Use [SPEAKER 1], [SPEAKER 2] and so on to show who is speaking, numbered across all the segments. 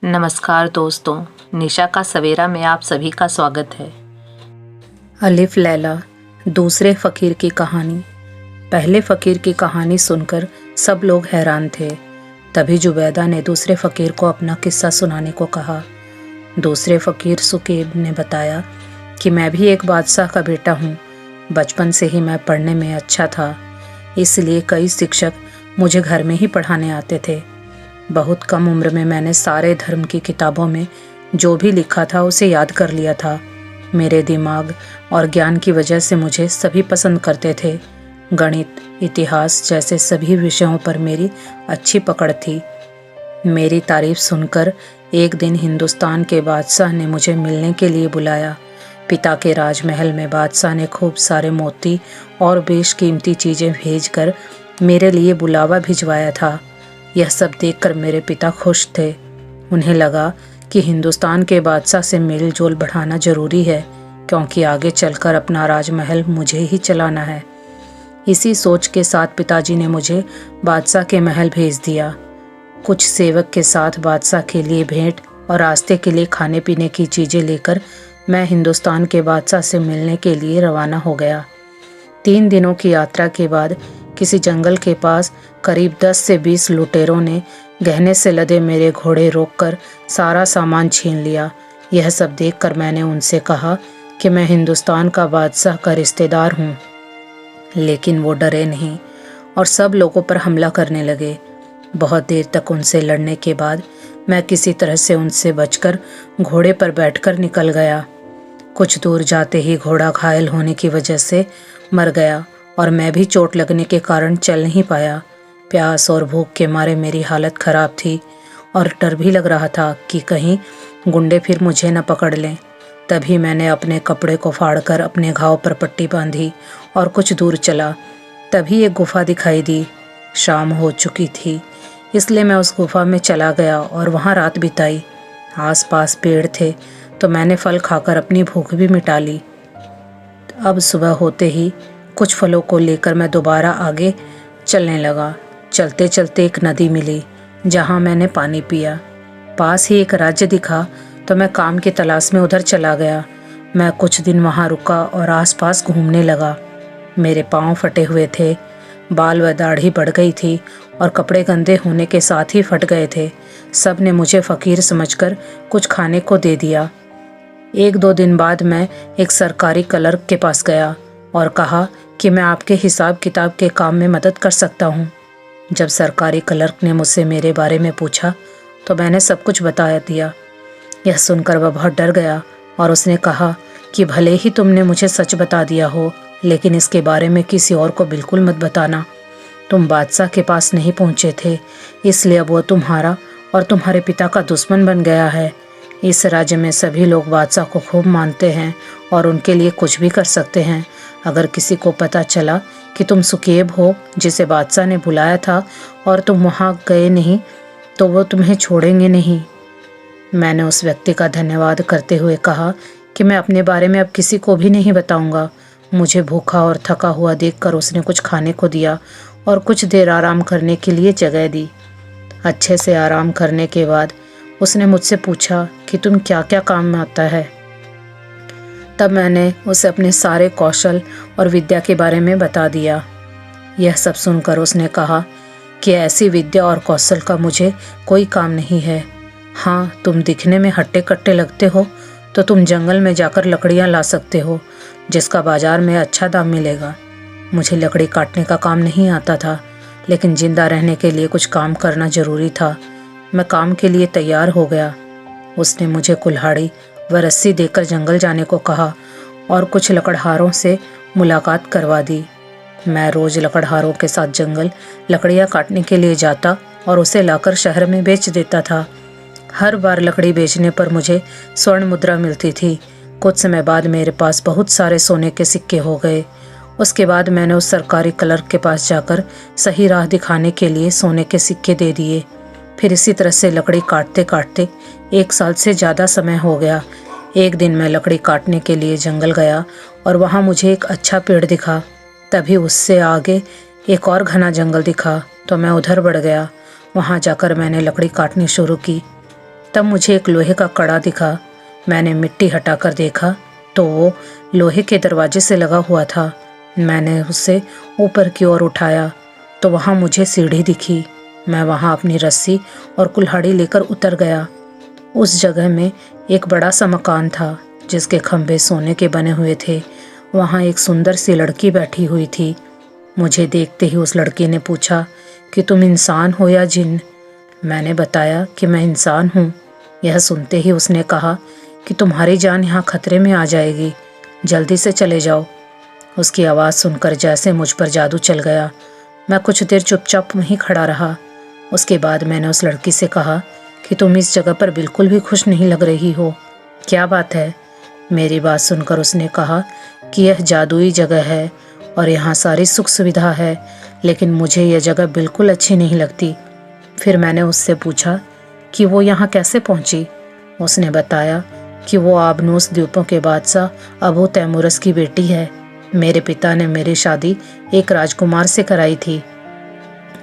[SPEAKER 1] नमस्कार दोस्तों, निशा का सवेरा में आप सभी का स्वागत है।
[SPEAKER 2] अलिफ लैला, दूसरे फ़कीर की कहानी। पहले फ़कीर की कहानी सुनकर सब लोग हैरान थे। तभी जुबैदा ने दूसरे फ़कीर को अपना किस्सा सुनाने को कहा। दूसरे फ़कीर सुकेब ने बताया कि मैं भी एक बादशाह का बेटा हूँ। बचपन से ही मैं पढ़ने में अच्छा था, इसलिए कई शिक्षक मुझे घर में ही पढ़ाने आते थे। बहुत कम उम्र में मैंने सारे धर्म की किताबों में जो भी लिखा था उसे याद कर लिया था। मेरे दिमाग और ज्ञान की वजह से मुझे सभी पसंद करते थे। गणित, इतिहास जैसे सभी विषयों पर मेरी अच्छी पकड़ थी। मेरी तारीफ सुनकर एक दिन हिंदुस्तान के बादशाह ने मुझे मिलने के लिए बुलाया। पिता के राजमहल में बादशाह ने खूब सारे मोती और बेशकीमती चीज़ें भेजकर मेरे लिए बुलावा भिजवाया था। यह सब देखकर मेरे पिता खुश थे। उन्हें लगा कि हिंदुस्तान के बादशाह से मेल जोल बढ़ाना जरूरी है, क्योंकि आगे चलकर अपना राजमहल मुझे ही चलाना है। इसी सोच के साथ पिताजी ने मुझे बादशाह के महल भेज दिया। कुछ सेवक के साथ बादशाह के लिए भेंट और रास्ते के लिए खाने पीने की चीज़ें लेकर मैं हिंदुस्तान के बादशाह से मिलने के लिए रवाना हो गया। 3 दिनों की यात्रा के बाद किसी जंगल के पास करीब 10 से 20 लुटेरों ने गहने से लदे मेरे घोड़े रोककर सारा सामान छीन लिया। यह सब देखकर मैंने उनसे कहा कि मैं हिंदुस्तान का बादशाह का रिश्तेदार हूँ, लेकिन वो डरे नहीं और सब लोगों पर हमला करने लगे। बहुत देर तक उनसे लड़ने के बाद मैं किसी तरह से उनसे बचकर घोड़े पर बैठकर निकल गया। कुछ दूर जाते ही घोड़ा घायल होने की वजह से मर गया और मैं भी चोट लगने के कारण चल नहीं पाया। प्यास और भूख के मारे मेरी हालत खराब थी और डर भी लग रहा था कि कहीं गुंडे फिर मुझे न पकड़ लें। तभी मैंने अपने कपड़े को फाड़कर अपने घाव पर पट्टी बांधी और कुछ दूर चला। तभी एक गुफा दिखाई दी। शाम हो चुकी थी, इसलिए मैं उस गुफा में चला गया और वहाँ रात बिताई। आसपास पेड़ थे तो मैंने फल खाकर अपनी भूख भी मिटा ली। अब सुबह होते ही कुछ फलों को लेकर मैं दोबारा आगे चलने लगा। चलते चलते एक नदी मिली जहाँ मैंने पानी पिया। पास ही एक राज्य दिखा तो मैं काम की तलाश में उधर चला गया। मैं कुछ दिन वहाँ रुका और आसपास घूमने लगा। मेरे पाँव फटे हुए थे, बाल व दाढ़ी बढ़ गई थी और कपड़े गंदे होने के साथ ही फट गए थे। सब ने मुझे फ़कीर समझकर कुछ खाने को दे दिया। 1-2 दिन बाद मैं एक सरकारी क्लर्क के पास गया और कहा कि मैं आपके हिसाब किताब के काम में मदद कर सकता हूँ। जब सरकारी क्लर्क ने मुझसे मेरे बारे में पूछा तो मैंने सब कुछ बता दिया। यह सुनकर वह बहुत डर गया और उसने कहा कि भले ही तुमने मुझे सच बता दिया हो, लेकिन इसके बारे में किसी और को बिल्कुल मत बताना। तुम बादशाह के पास नहीं पहुँचे थे, इसलिए अब वो तुम्हारा और तुम्हारे पिता का दुश्मन बन गया है। इस राज्य में सभी लोग बादशाह को खूब मानते हैं और उनके लिए कुछ भी कर सकते हैं। अगर किसी को पता चला कि तुम सुकेब हो जिसे बादशाह ने बुलाया था और तुम वहाँ गए नहीं, तो वो तुम्हें छोड़ेंगे नहीं। मैंने उस व्यक्ति का धन्यवाद करते हुए कहा कि मैं अपने बारे में अब किसी को भी नहीं बताऊंगा। मुझे भूखा और थका हुआ देखकर उसने कुछ खाने को दिया और कुछ देर आराम करने के लिए जगह दी। अच्छे से आराम करने के बाद उसने मुझसे पूछा कि तुम क्या क्या काम में आता है। तब मैंने उसे अपने सारे कौशल और विद्या के बारे में बता दिया। यह सब सुनकर उसने कहा कि ऐसी विद्या और कौशल का मुझे कोई काम नहीं है। हाँ, तुम दिखने में हट्टे कट्टे लगते हो तो तुम जंगल में जाकर लकड़ियाँ ला सकते हो, जिसका बाजार में अच्छा दाम मिलेगा। मुझे लकड़ी काटने का काम नहीं आता था, लेकिन जिंदा रहने के लिए कुछ काम करना जरूरी था। मैं काम के लिए तैयार हो गया। उसने मुझे कुल्हाड़ी व रस्सी देकर जंगल जाने को कहा और कुछ लकड़हारों से मुलाकात करवा दी। मैं रोज लकड़हारों के साथ जंगल लकड़ियाँ काटने के लिए जाता और उसे लाकर शहर में बेच देता था। हर बार लकड़ी बेचने पर मुझे स्वर्ण मुद्रा मिलती थी। कुछ समय बाद मेरे पास बहुत सारे सोने के सिक्के हो गए। उसके बाद मैंने उस सरकारी क्लर्क के पास जाकर सही राह दिखाने के लिए सोने के सिक्के दे दिए। फिर इसी तरह से लकड़ी काटते काटते 1 साल से ज़्यादा समय हो गया। एक दिन मैं लकड़ी काटने के लिए जंगल गया और वहाँ मुझे एक अच्छा पेड़ दिखा। तभी उससे आगे एक और घना जंगल दिखा तो मैं उधर बढ़ गया। वहाँ जाकर मैंने लकड़ी काटनी शुरू की। तब मुझे एक लोहे का कड़ा दिखा। मैंने मिट्टी हटाकर देखा तो वो लोहे के दरवाजे से लगा हुआ था। मैंने उसे ऊपर की ओर उठाया तो वहाँ मुझे सीढ़ी दिखी। मैं वहाँ अपनी रस्सी और कुल्हाड़ी लेकर उतर गया। उस जगह में एक बड़ा सा मकान था जिसके खंभे सोने के बने हुए थे। वहाँ एक सुंदर सी लड़की बैठी हुई थी। मुझे देखते ही उस लड़की ने पूछा कि तुम इंसान हो या जिन? मैंने बताया कि मैं इंसान हूँ। यह सुनते ही उसने कहा कि तुम्हारी जान यहाँ खतरे में आ जाएगी, जल्दी से चले जाओ। उसकी आवाज़ सुनकर जैसे मुझ पर जादू चल गया। मैं कुछ देर चुपचाप वहीं खड़ा रहा। उसके बाद मैंने उस लड़की से कहा कि तुम इस जगह पर बिल्कुल भी खुश नहीं लग रही हो, क्या बात है? मेरी बात सुनकर उसने कहा कि यह जादुई जगह है और यहाँ सारी सुख सुविधा है, लेकिन मुझे यह जगह बिल्कुल अच्छी नहीं लगती। फिर मैंने उससे पूछा कि वो यहाँ कैसे पहुँची। उसने बताया कि वो आबनूस द्वीपों के बादशाह अबू तैमुरस की बेटी है। मेरे पिता ने मेरी शादी एक राजकुमार से कराई थी।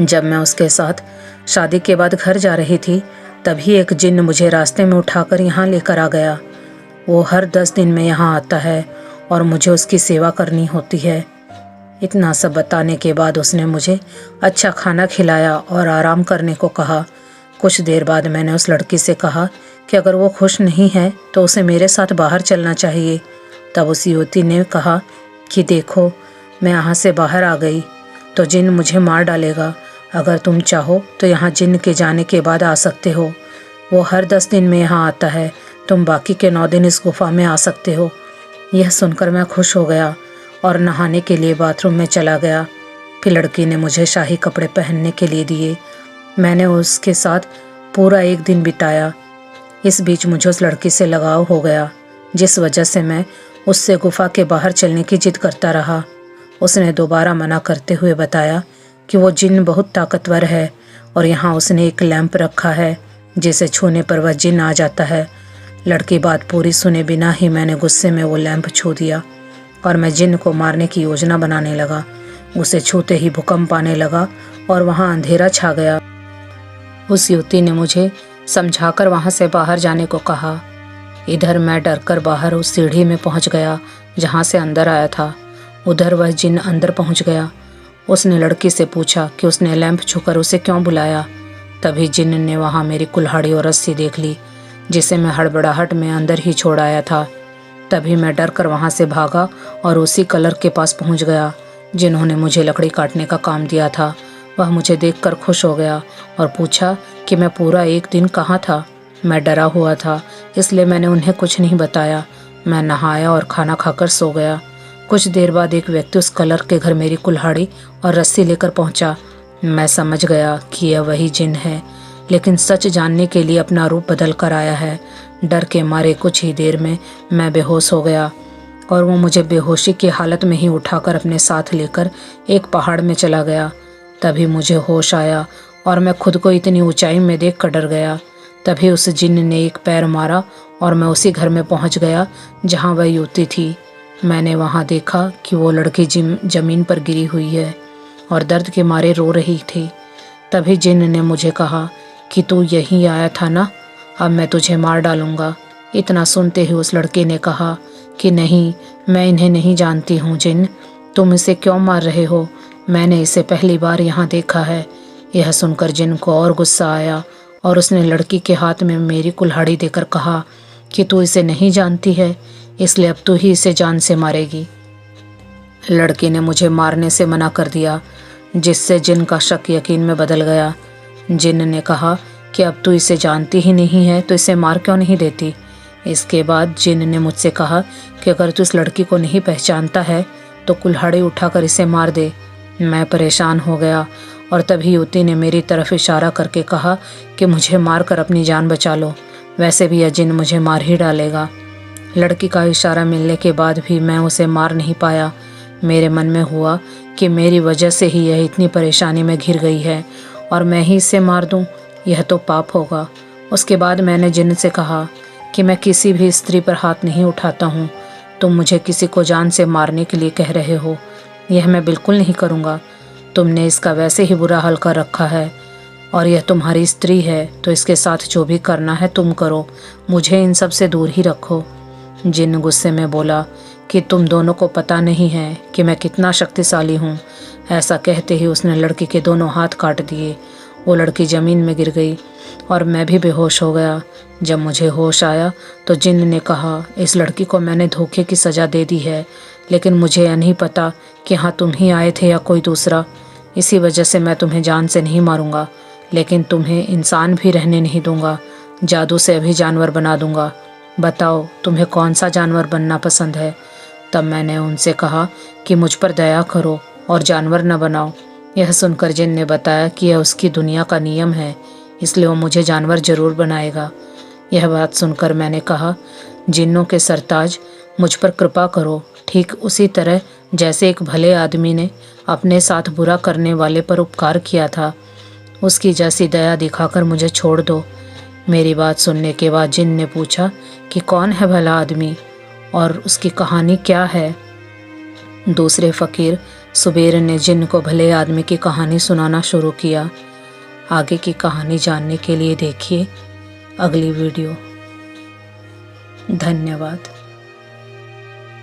[SPEAKER 2] जब मैं उसके साथ शादी के बाद घर जा रही थी तभी एक जिन्न मुझे रास्ते में उठाकर यहाँ लेकर आ गया। वो हर 10 दिन में यहाँ आता है और मुझे उसकी सेवा करनी होती है। इतना सब बताने के बाद उसने मुझे अच्छा खाना खिलाया और आराम करने को कहा। कुछ देर बाद मैंने उस लड़की से कहा कि अगर वो खुश नहीं है तो उसे मेरे साथ बाहर चलना चाहिए। तब उस युवती ने कहा कि देखो, मैं यहाँ से बाहर आ गई तो जिन मुझे मार डालेगा। अगर तुम चाहो तो यहाँ जिन के जाने के बाद आ सकते हो। वो हर 10 दिन में यहाँ आता है, तुम बाकी के 9 दिन इस गुफा में आ सकते हो। यह सुनकर मैं खुश हो गया और नहाने के लिए बाथरूम में चला गया। फिर लड़की ने मुझे शाही कपड़े पहनने के लिए दिए। मैंने उसके साथ पूरा एक दिन बिताया। इस बीच मुझे उस लड़की से लगाव हो गया, जिस वजह से मैं उससे गुफा के बाहर चलने की जिद करता रहा। उसने दोबारा मना करते हुए बताया कि वो जिन बहुत ताकतवर है और यहाँ उसने एक लैंप रखा है जिसे छूने पर वह जिन आ जाता है। लड़की बात पूरी सुने बिना ही मैंने गुस्से में वो लैंप छू दिया और मैं जिन को मारने की योजना बनाने लगा। उसे छूते ही भूकंप आने लगा और वहाँ अंधेरा छा गया। उस युवती ने मुझे समझाकर वहाँ से बाहर जाने को कहा। इधर मैं डरकर बाहर उस सीढ़ी में पहुँच गया जहाँ से अंदर आया था। उधर वह जिन अंदर पहुँच गया। उसने लड़की से पूछा कि उसने लैंप छूकर उसे क्यों बुलाया। तभी जिन ने वहाँ मेरी कुल्हाड़ी और रस्सी देख ली जिसे मैं हड़बड़ाहट में अंदर ही छोड़ आया था। तभी मैं डर कर वहाँ से भागा और उसी कलर के पास पहुँच गया जिन्होंने मुझे लकड़ी काटने का काम दिया था। वह मुझे देखकर खुश हो गया और पूछा कि मैं पूरा एक दिन कहाँ था। मैं डरा हुआ था इसलिए मैंने उन्हें कुछ नहीं बताया। मैं नहाया और खाना खाकर सो गया। कुछ देर बाद एक व्यक्ति उस कलर के घर मेरी कुल्हाड़ी और रस्सी लेकर पहुंचा। मैं समझ गया कि यह वही जिन है, लेकिन सच जानने के लिए अपना रूप बदल कर आया है। डर के मारे कुछ ही देर में मैं बेहोश हो गया और वो मुझे बेहोशी की हालत में ही उठाकर अपने साथ लेकर एक पहाड़ में चला गया। तभी मुझे होश आया और मैं खुद को इतनी ऊंचाई में देख कर डर गया। तभी उस जिन ने एक पैर मारा और मैं उसी घर में पहुंच गया जहां वह युवती थी। मैंने वहां देखा कि वो लड़की जमीन पर गिरी हुई है और दर्द के मारे रो रही थी। तभी जिन ने मुझे कहा कि तू यहीं आया था ना, अब मैं तुझे मार डालूंगा। इतना सुनते ही उस लड़के ने कहा कि नहीं, मैं इन्हें नहीं जानती हूँ जिन, तुम इसे क्यों मार रहे हो? मैंने इसे पहली बार यहाँ देखा है। यह सुनकर जिन को और गुस्सा आया और उसने लड़की के हाथ में मेरी कुल्हाड़ी देकर कहा कि तू इसे नहीं जानती है, इसलिए अब तू ही इसे जान से मारेगी। लड़की ने मुझे मारने से मना कर दिया, जिससे जिन का शक यकीन में बदल गया। जिन ने कहा कि अब तू इसे जानती ही नहीं है तो इसे मार क्यों नहीं देती। इसके बाद जिन ने मुझसे कहा कि अगर तू इस लड़की को नहीं पहचानता है तो कुल्हाड़ी उठाकर इसे मार दे। मैं परेशान हो गया और तभी युवती ने मेरी तरफ इशारा करके कहा कि मुझे मार कर अपनी जान बचा लो, वैसे भी यह जिन मुझे मार ही डालेगा। लड़की का इशारा मिलने के बाद भी मैं उसे मार नहीं पाया। मेरे मन में हुआ कि मेरी वजह से ही यह इतनी परेशानी में घिर गई है और मैं ही इसे मार दूं, यह तो पाप होगा। उसके बाद मैंने जिन से कहा कि मैं किसी भी स्त्री पर हाथ नहीं उठाता हूँ। तुम मुझे किसी को जान से मारने के लिए कह रहे हो, यह मैं बिल्कुल नहीं करूँगा। तुमने इसका वैसे ही बुरा हाल कर रखा है। और यह तुम्हारी स्त्री है, तो इसके साथ जो भी करना है तुम करो, मुझे इन सब से दूर ही रखो। जिन्न गुस्से में बोला कि तुम दोनों को पता नहीं है कि मैं कितना शक्तिशाली हूँ। ऐसा कहते ही उसने लड़की के दोनों हाथ काट दिए। वो लड़की ज़मीन में गिर गई और मैं भी बेहोश हो गया। जब मुझे होश आया तो जिन्न ने कहा, इस लड़की को मैंने धोखे की सज़ा दे दी है, लेकिन मुझे यह नहीं पता कि हाँ तुम ही आए थे या कोई दूसरा। इसी वजह से मैं तुम्हें जान से नहीं मारूंगा, लेकिन तुम्हें इंसान भी रहने नहीं दूंगा। जादू से अभी जानवर बना दूंगा। बताओ तुम्हें कौन सा जानवर बनना पसंद है। तब मैंने उनसे कहा कि मुझ पर दया करो और जानवर न बनाओ। यह सुनकर जिन्न ने बताया कि यह उसकी दुनिया का नियम है, इसलिए वो मुझे जानवर जरूर बनाएगा। यह बात सुनकर मैंने कहा, जिन्नों के सरताज, मुझ पर कृपा करो, ठीक उसी तरह जैसे एक भले आदमी ने अपने साथ बुरा करने वाले पर उपकार किया था। उसकी जैसी दया दिखाकर मुझे छोड़ दो। मेरी बात सुनने के बाद जिन्न ने पूछा कि कौन है भला आदमी और उसकी कहानी क्या है। दूसरे फकीर सुबेर ने जिन्न को भले आदमी की कहानी सुनाना शुरू किया। आगे की कहानी जानने के लिए देखिए अगली वीडियो। धन्यवाद।